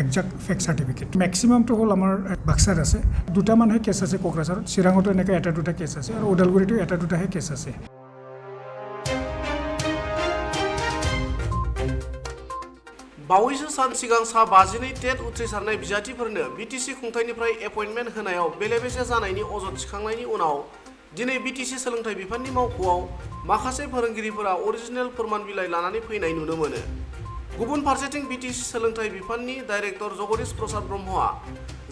Exact fake certificate মেক্সিমামটো হ'ল আমাৰ বাক্সাত আছে দুটামানহে কেছ আছে কোকৰাঝাৰত চিৰাঙতো এনেকৈ এটা দুটা কেছ আছে আৰু ওদালগুৰিতো এটা দুটাহে কেছ আছে बावैसो सान सिगां सा 52 टेट उथ्रिसारनाय बिजाथिफोरनो बिटिसि खुंथायनिफ्राय एपइन्टमेन्ट होनायाव बेले-बेजे जानायनि अजद थिखांनायनि उनाव दिनै बिटिसि सोलोंथाइ बिफाननि मावख'आव माखासे फोरोंगिरिफोरा अरिजिनेल फोरमान बिलाइ लानानै फैनाय नुनो मोनो। गुबुन फारसेथिं बिटिसि सोलोंथाइ बिफाननि डाइरेक्टर जगदीश प्रसाद ब्रह्मआ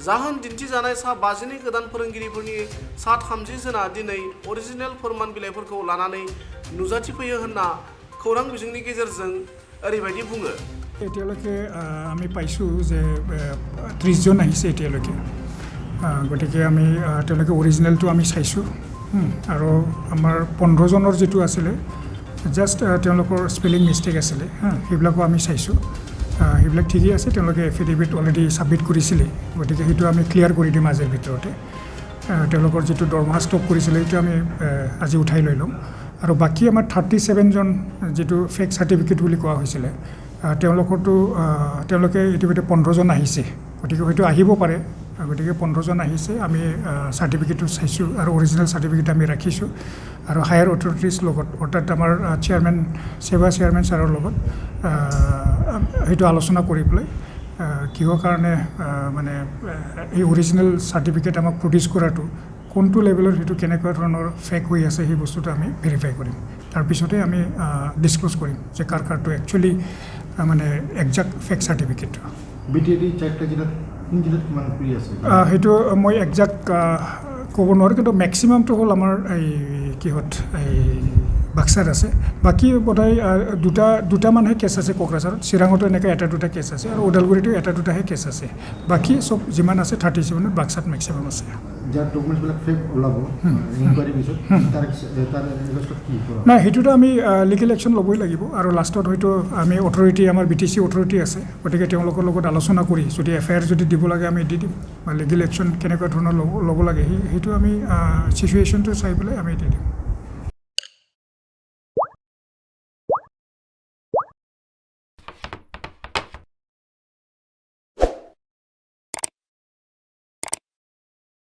जाहोन दिन्थिजानाय सा 52 गोदान फोरोंगिरिफोरनि सा 30 जना दिनै अरिजिनेल फोरमान बिलाइफोरखौ लानानै नुजाथिफैयो होनना खौरां बिजोंनि गेजेरजों ओरैबायदि बुङो। এতিয়ালৈকে আমি পাইছোঁ যে 30 জন আহিছে এতিয়ালৈকে গতিকে আমি তেওঁলোকে অৰিজিনেলটো আমি চাইছোঁ আৰু আমাৰ 15 জনৰ যিটো আছিলে জাষ্ট তেওঁলোকৰ স্পেলিং মিষ্টেক আছিলে সেইবিলাকো আমি চাইছোঁ সেইবিলাক ঠিকেই আছে তেওঁলোকে এফিডেভিট অলৰেডি ছাবমিট কৰিছিলে গতিকে সেইটো আমি ক্লিয়াৰ কৰি দিম আজিৰ ভিতৰতে তেওঁলোকৰ যিটো দৰমহা ষ্টপ কৰিছিলে সেইটো আমি আজি উঠাই লৈ ল'ম আৰু বাকী আমাৰ 37 জন যিটো ফেক চাৰ্টিফিকেট বুলি কোৱা হৈছিলে তেওঁলোকে ইতিমধ্যে 15 জন আহিছে গতিকে হয়তো আহিব পাৰে গতিকে 15 জন আহিছে আমি চাৰ্টিফিকেটটো চাইছোঁ আৰু অৰিজিনেল চাৰ্টিফিকেট আমি ৰাখিছোঁ আৰু হায়াৰ অথৰিটিজ লগত অৰ্থাৎ আমাৰ চেয়াৰমেন সেৱা চেয়াৰমেন ছাৰৰ লগত সেইটো আলোচনা কৰি পেলাই কিহৰ কাৰণে মানে এই অৰিজিনেল চাৰ্টিফিকেট আমাক প্ৰডিউচ কৰাটো কোনটো লেভেলৰ সেইটো কেনেকুৱা ধৰণৰ ফেক হৈ আছে সেই বস্তুটো আমি ভেৰিফাই কৰিম তাৰপিছতে আমি ডিছক্ল'জ কৰিম যে কাৰটো একচুৱেলি মানে একজাক্ট ফেক চাৰ্টিফিকেট বিটিডি চাৰটা জিলাত কিমান ফ্ৰী আছে সেইটো মই একজাক্ট ক'ব নোৱাৰোঁ কিন্তু মেক্সিমামটো হ'ল আমাৰ এই কিহত এই বাক্সাত আছে বাকী বোধহয় দুটামানহে কেছ আছে কোকৰাঝাৰত চিৰাঙতো এনেকৈ এটা দুটা কেছ আছে আৰু ওদালগুৰিতো এটা দুটাহে কেছ আছে বাকী চব যিমান আছে 37ত বাক্সাত মেক্সিমাম আছে যাৰ ডকুমেণ্টছবিলাক ফেক ওলাব ইনকুৱাৰী পিছত তাৰ কি নাই সেইটোতো আমি লিগেল একশ্যন ল'বই লাগিব আৰু লাষ্টত হয়তো আমি অথৰিটি আমাৰ বিটিচি অথৰিটি আছে গতিকে তেওঁলোকৰ লগত আলোচনা কৰি যদি এফআইআৰ যদি দিব লাগে আমি দি দিম বা লিগেল একশ্যন কেনেকুৱা ধৰণৰ ল'ব লাগে সেইটো আমি চিটুৱেশ্যনটো চাই পেলাই আমি দি দিম